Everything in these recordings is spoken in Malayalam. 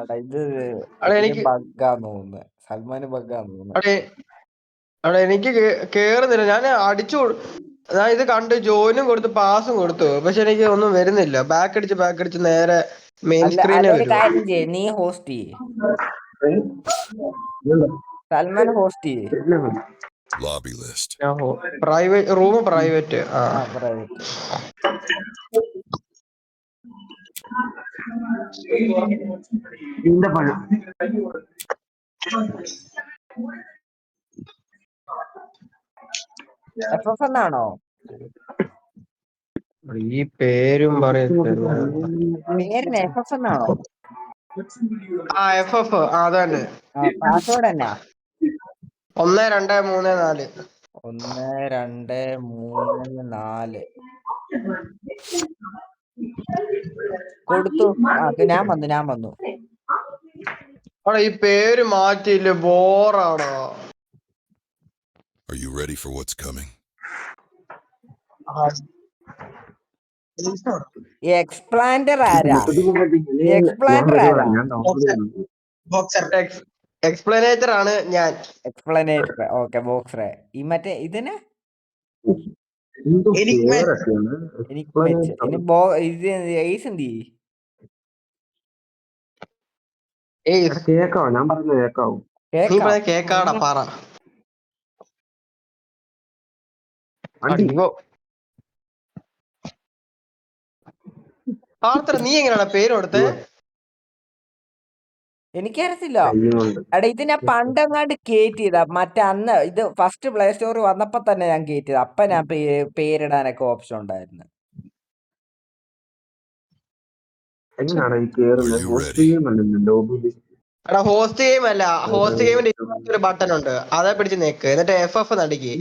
എടാ ഇത് അവിടെ എനിക്ക് ബഗ്ഗാന്ന് തോന്നുന്നു. സൽമാന് ബഗ്ഗാന്ന് തോന്നുന്നു. അവിടെ അവിടെ എനിക്ക് കേറുന്നില്ല. ഞാൻ ഞാൻ ഇത് കണ്ട് ജോയിനും കൊടുത്തു പാസും കൊടുത്തു, പക്ഷെ എനിക്ക് ഒന്നും വരുന്നില്ല. ബാക്ക് അടിച്ച് നേരെ മെയിൻ അല്ല സ്ക്രീനെ ഒരു വരുമോ? കാര്യം ചെയ്യ്, നീ ഹോസ്റ്റ് ചെയ്യ്. സൽമാൻ ഹോസ്റ്റ് ചെയ്യ്. Lobby list. Private room private. Private. FF എന്നാണോ ഈ പേരും പറയുന്നത്? പേരിന്? FF എന്നാണോ? FF അതന്നെ. പാസ്വേഡ് എന്നാ? 1234. 1234 കൊടുത്തു. ഞാൻ വന്നു. അവിടെ ഈ പേര് മാറ്റിയില്ലേ, ബോറാണോ? Are you ready for what's coming? എക്സ്പ്ലാൻഡർ ആരാ? എക്സ്പ്ലനേറ്റർ ആണ് ഞാൻ. എക്സ്പ്ലനേറ്റർ. ഓക്കെ. ബോക്സറെ ഈ മറ്റേ ഇതിന് ഏസ് എന്ത് കേക്കാവോ? ഞാൻ പറഞ്ഞത് കേക്കാവോ? കേക്കാടാ പറ. നീ എങ്ങനെയാ പേര് കൊടുത്തേ? എനിക്കറിയത്തില്ല. എടാ ഇത് ഞാൻ പണ്ടെങ്ങാണ്ട് കേറ്റിയതാ. മറ്റേ അന്ന് ഇത് ഫസ്റ്റ് പ്ലേ സ്റ്റോർ വന്നപ്പോ തന്നെ ഞാൻ കേറ്റിയത്. അപ്പൊ ഞാൻ പേരിടാനൊക്കെ ഓപ്ഷൻ ഉണ്ടായിരുന്നു. ഹോസ്റ്റ് ഗെയിം അല്ല, ഹോസ്റ്റ് ഗെയിമിന്റെ ഒരു ബട്ടൺ ഉണ്ട്, അതെ പിടിച്ച് നിക്ക്, എന്നിട്ട് FF നടിക്ക്.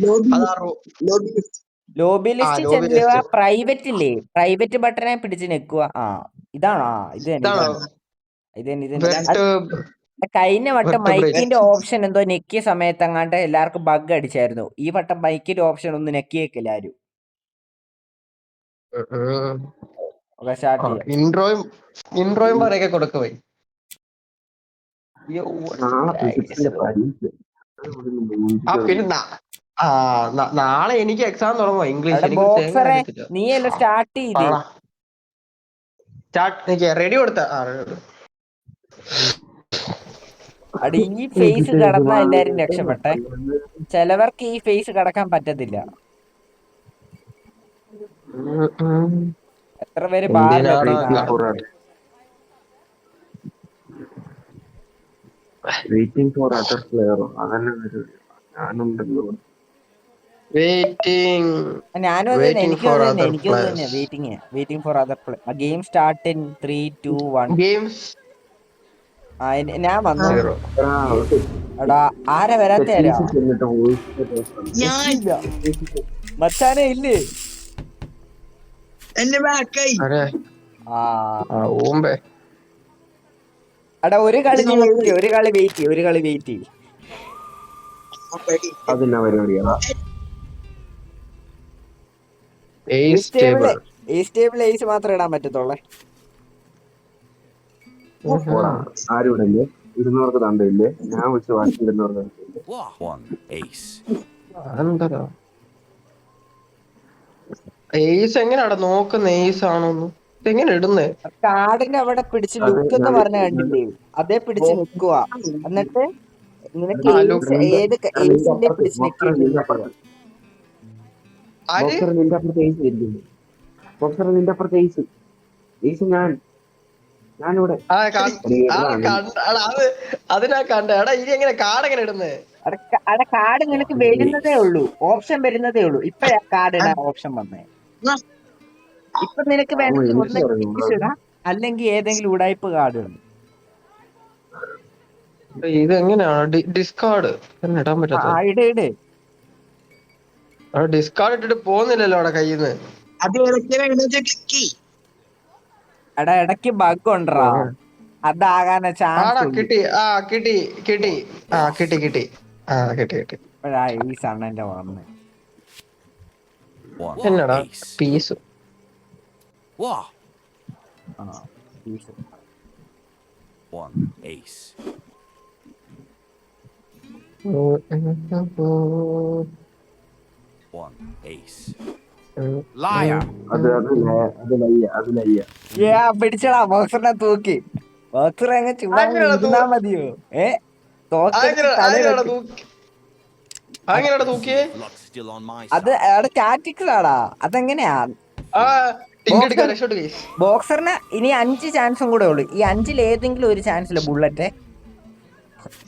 ലോബി ലിസ്റ്റ് ചെല്ലുക. പ്രൈവറ്റ് ഇല്ലേ, പ്രൈവറ്റ് ബട്ടനെ പിടിച്ച് നിക്കുക. ഇതാണോ? ഇത് കഴിഞ്ഞ വട്ടം മൈക്കിന്റെ ഓപ്ഷൻ എന്തോ നെക്കിയ സമയത്ത് അങ്ങാണ്ട് എല്ലാവർക്കും ബഗ് അടിച്ചായിരുന്നു. ഈ വട്ടം മൈക്കിന്റെ ഓപ്ഷൻ ഒന്നും നെക്കിയേക്കില്ല ആരും. ഇൻട്രോയും പറയൊക്കെ കൊടുക്കുവേ. പിന്നെ നാളെ എനിക്ക് എക്സാം തുടങ്ങുമോ ഇംഗ്ലീഷ്? നീയല്ല സ്റ്റാർട്ട് ചെയ്ത്. റെഡി കൊടുത്ത ഈ ഫേസ് കടന്നാ എല്ലാരും രക്ഷപ്പെട്ടെ. ചിലവർക്ക് ഈ ഫേസ് കടക്കാൻ പറ്റത്തില്ല. എത്ര പേര് വെയിറ്റിംഗ് ഫോർ അതർ പ്ലെയർ. അതന്നെ ഞാനുണ്ടല്ലോ. ഞാനും അത് തന്നെ. എനിക്കും അത് തന്നെ. Waiting for other play. Game start in 3, 2, 1. ഞാൻ വന്നു. എടാ ആരാ വരാത്തരാ? മച്ചാനെ ഇല്ലേ? എടാ ഒരു കളി വെയിറ്റ്. അതിനാ പരിപാടിയാ. ഏസ് മാത്രമേ ഇടാൻ പറ്റത്തുള്ളേ. ആരും ഇടല്ലേ? ഇരുന്നവർക്ക് തണ്ടയില്ലേ? ഞാൻ വെച്ച് ബാക്കി ഇടുന്നവർക്ക് ഏസ് എങ്ങനെയാ നോക്കുന്ന? ഏസ് ആണോന്ന് എങ്ങനെ ഇടുന്നേ? കാർഡിന്റെ അവിടെ പിടിച്ച് ലുക്ക് എന്ന് പറഞ്ഞ കണ്ടില്ലേ? അതേ പിടിച്ച് നിക്കുക. എന്നിട്ട് നിനക്ക് ഏത് ഏസിന്റെ പിടിച്ച് നിൽക്കിയിട്ട് നിന്റെ അപ്പുറത്ത് ഏസ് ഞാനിവിടെ. അതിനാ കണ്ട. എടാ ഇനി എങ്ങനെ കാർഡ് എങ്ങനെ ഇടുന്നേ? അവിടെ കാർഡ് നിനക്ക് വരുന്നതേ ഉള്ളൂ, ഓപ്ഷൻ വരുന്നതേ ഉള്ളൂ. ഇപ്പഴാ കാർഡ് ഇടാൻ ഓപ്ഷൻ വന്നേ. ഇപ്പൊ നിനക്ക് വേണമെങ്കിൽ ഒന്ന് ഇടാം, അല്ലെങ്കിൽ ഏതെങ്കിലും ഉടായ്പ കാർഡ് ഇടും. ഇത് എങ്ങനെയാണ് ഡിസ്കാർഡ് ഇടാൻ പറ്റത്തത്? ഇട്. ഡിസ്കാർഡ് ഇട്ടിട്ട് പോകുന്നില്ലല്ലോ അവിടെ കയ്യിന്ന്. എടാ ഇടയ്ക്ക് ബഗ് ഉണ്ടറാ, അതാകാന ചാൻസ്. കിട്ടി. ഇപ്പഴാ ഈ സണ്ണന്റെ വന്ന്. എന്നടാ piece? 1 ace. One ace. One ace. Liar. അത് ലയ്യ. പിടിച്ചടാ ബോക്സറിനെ തൂക്കി. ബോക്സർ അങ്ങ് ചുമ്മാ ഇരുന്നാ മതിയോ? തോക്കെടുത്ത് തല വെക്ക്. അങ്ങനെയാടാ തൂക്കിയേ. Luck's still on my അത് side. അവിടെ ടാറ്റിക്സ് ആടാ. അതെങ്ങനെയാ? ആ ടിങ്ക് എടുക്കാൻ രക്ഷോട്ട് കേസ്. ബോക്സറിന് ഇനി 5 ചാൻസും കൂടെ ഉള്ളു. ഈ 5-ൽ ഏതെങ്കിലും ഒരു ചാൻസില് ബുള്ളറ്റ്.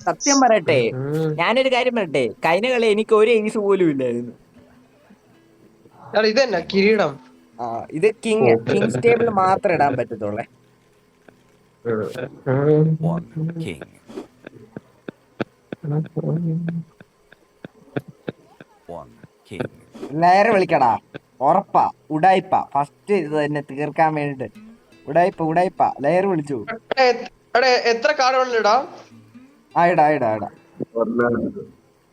സത്യം പറയട്ടെ, ഞാനൊരു കാര്യം പറയട്ടെ, കഴിഞ്ഞ കളി എനിക്ക് ഒരു എയ്സ് പോലും ഇല്ലായിരുന്നു. ഇതെന്നാ കിരീടം? ഇത് കിങ് സ്റ്റേബിൾ മാത്രം ഇടാൻ പറ്റത്തുള്ളേ. One king. One king. Layer വിളിക്കടാ. ഉറപ്പാ. ഉടായിപ്പ ഫസ്റ്റ് ഇത് തന്നെ തീർക്കാൻ വേണ്ടിട്ട്. ഉടായിപ്പ ലെയർ വിളിച്ചു. എത്ര കാർഡ് വേണമെങ്കിലും ഇടാം.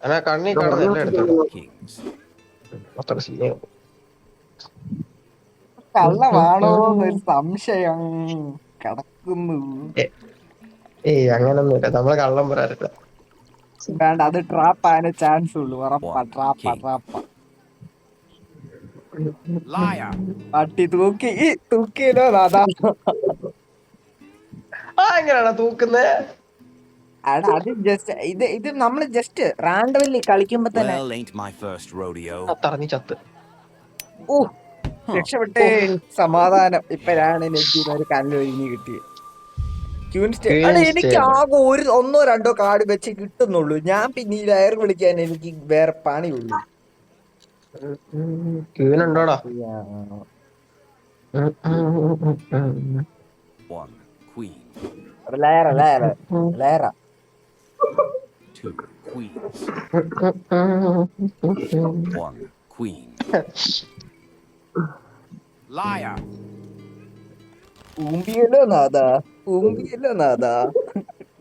ഇടാ കണ്ണി കാണുന്ന എടുത്തോ. Kings. കള്ളമാണോന്നൊരു സംശയം കിടക്കുന്നു. ഏയ് അങ്ങനൊന്നുമില്ല, നമ്മള് കള്ളം പറയാറില്ല. വേണ്ട, അത് ട്രാപ്പ് ആകാൻ ചാൻസ് ഉള്ളു. ഉറപ്പാ ട്രാപ്പ. Liar. പട്ടി തൂക്കിയല്ലോ അതാ. എങ്ങനെയാണോ തൂക്കുന്നേ? അത് ജസ്റ്റ് ഇത് നമ്മള് ജസ്റ്റ് റാൻഡംലി കളിക്കുമ്പോ തന്നെ. Well, ain't my first rodeo. തറഞ്ഞി ചത്ത്. രക്ഷപ്പെട്ടേ. സമാധാനം. ഇപ്പഴാണ് എനിക്ക് ഒരു കല്ലൊഴിഞ്ഞ് കിട്ടിയത്. എനിക്ക് ആകെ 1-2 കാർഡ് വെച്ച് കിട്ടുന്നുള്ളൂ. ഞാൻ പിന്നെ ഈ ലയർ വിളിക്കാൻ എനിക്ക് വേറെ പണിയുള്ളൂ. ക്യൂനുണ്ടോടാ? One queen. ലെയറ. Two queens. One queen. Liar. ഊമ്പിയല്ലോ നാദാ.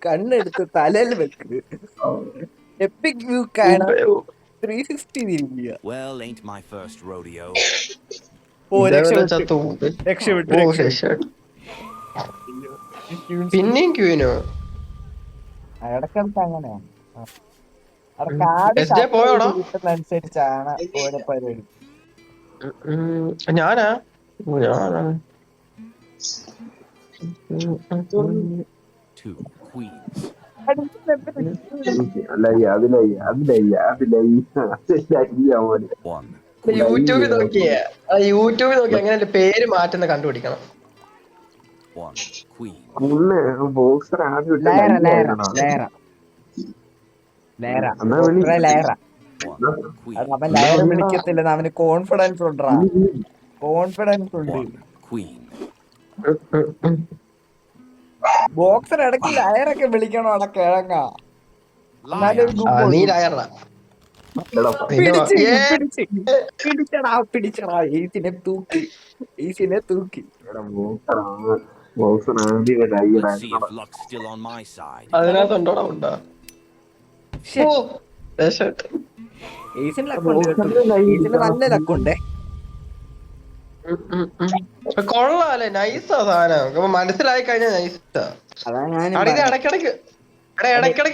കണ്ണെടുത്ത് തലയിൽ വെക്ക്. എപ്പിക് വ്യൂ കാണാൻ 360 തിരിക്കുക. Well, ain't my first rodeo. രക്ഷപ്പെട്ടു. പിന്നെയും ക്യൂനോ? ഇടക്കടുത്ത് അങ്ങനെയാണ്. കാർഡ് കിട്ടുന്നതനുസരിച്ചാണ് ഓരോ പരിപാടി. ഞാനാ Two queens. One. യൂട്യൂബിൽ നോക്കി അങ്ങനെ പേര് മാറ്റുന്ന കണ്ടുപിടിക്കണം. One queen. ബോക്സർ ആദ്യം ലെയറ. One queen. അവൻ ലയർ വിളിക്കത്തില്ലെന്ന് അവന് കോൺഫിഡൻസ് ഉണ്ട്. One queen. ബോക്സർ ഇടയ്ക്ക് ലയറൊക്കെ വിളിക്കണോ? കിഴങ്ങ. നീ ലയറാ. പിടിച്ചടാ. ഈസിനെ തൂക്കി. Let's see if luck's still on my side. അതിനകത്തുണ്ടോടാ? ഉണ്ടാ. ഈസിന് ലക്കുണ്ട്. ഈസിന് നല്ല ലക്കുണ്ട്. കൊള്ളാല്ലേ? നൈസാ സാധനം. മനസ്സിലായി കഴിഞ്ഞാൽ നൈസാ. അതാ ഞാൻ ഇത് ഇടയ്ക്കിടയ്ക്ക്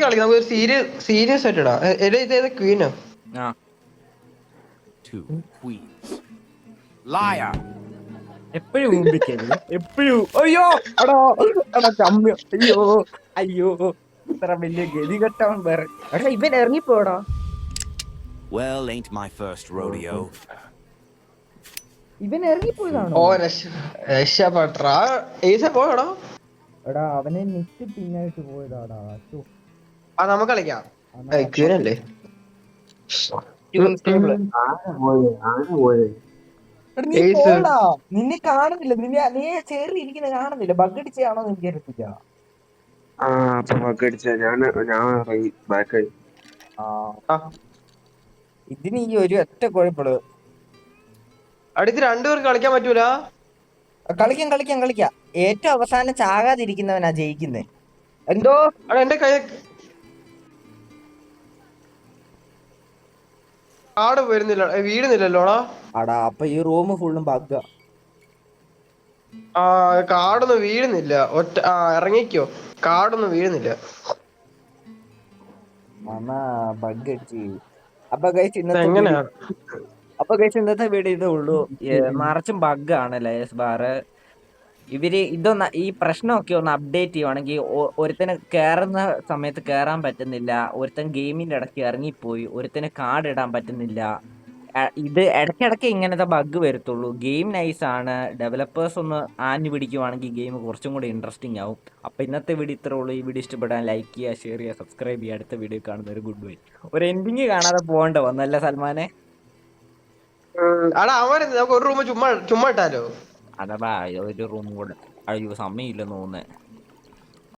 കളിക്കാം. നമുക്ക് സീരിയസ് ആയിട്ട് ഇടാം. ഇതേത് ക്വീനോ? Two queens. Liar. എപ്പോഴും എപ്പോഴും. അയ്യോ ഇത്ര വലിയ ഗതികെട്ടവൻ വേറെ. ഇവൻ ഇറങ്ങിപ്പോടാ. Well, ain't my first rodeo. ഇവൻ ഇറങ്ങിപ്പോയതാണോ? രക്ഷപ്പെട്ടാ. പോയടാ. എടാ അവനെ നെറ്റ് പിന്നായിട്ട് പോയതാടാ. നമുക്ക് കളിക്കാം. ക്വീനല്ലേ? നിന്നെ കാണുന്നില്ല. നീ ചേറി ഇരിക്കുന്ന കാണുന്നില്ല. ബഗ് അടിച്ചാണോ എനിക്ക് അറിയത്തില്ല. ഇതിന് ഈ ഒരു ഒറ്റ കുഴപ്പമുള്ളൂ. അടുത്ത് രണ്ടുപേർക്ക് കളിക്കാൻ പറ്റൂല. കളിക്കാം. ഏറ്റവും അവസാനം ചാകാതിരിക്കുന്നവനാ ജയിക്കുന്നേ. എന്തോ എന്റെ കൈ കാർഡ് വീഴുന്നില്ലല്ലോടാ. അപ്പൊ ഈ റൂം ഫുള്ളും ബഗ്ഗാ. കാർഡൊന്നും വീഴുന്നില്ല. ഇറങ്ങിക്കോ. കാർഡൊന്നും വീഴുന്നില്ല. എന്നാ ബഗ് അടിച്ച്. അപ്പൊ ഗൈസ് ഇന്നത്തെ എങ്ങനെയാ? വീഡിയോ ഇതേ ഉള്ളൂ. നിറച്ചും ബഗ് ആണ് ലേസ് ബാറ്. ഇവര് ഇതൊന്ന് ഈ പ്രശ്നമൊക്കെ ഒന്ന് അപ്ഡേറ്റ് ചെയ്യുവാണെങ്കിൽ ഒരുത്തന് കയറുന്ന സമയത്ത് കയറാൻ പറ്റുന്നില്ല, ഒരുത്തൻ ഗെയിമിന്റെ ഇടയ്ക്ക് ഇറങ്ങിപ്പോയി, ഒരുത്തന് കാർഡ് ഇടാൻ പറ്റുന്നില്ല. ഇത് ഇടയ്ക്കിടയ്ക്ക് ഇങ്ങനത്തെ ബഗ് വരത്തുള്ളൂ. ഗെയിം നൈസ് ആണ്. ഡെവലപ്പേഴ്സ് ഒന്ന് ആഞ്ഞു പിടിക്കുവാണെങ്കിൽ ഗെയിം കുറച്ചും കൂടി ഇൻട്രസ്റ്റിംഗ് ആവും. അപ്പൊ ഇന്നത്തെ വീഡിയോ ഇത്രേ ഉള്ളൂ. ഈ വീഡിയോ ഇഷ്ടപ്പെടാൻ ലൈക്ക് ചെയ്യുക, ഷെയർ ചെയ്യുക, സബ്സ്ക്രൈബ് ചെയ്യുക. അടുത്ത വീഡിയോ കാണുന്നവർ ഗുഡ് ബൈ. ഒരു എൻഡിങ് കാണാതെ പോകണ്ട വന്നല്ല സൽമാനെ. അടാ അവര് നമുക്ക് ഒരു റൂം ചുമ്മാ ഇട്ടാലോ? അതാ ഒരു റൂം കൂടെ. അയ്യോ സമയമില്ലെന്ന് തോന്നുന്നേ.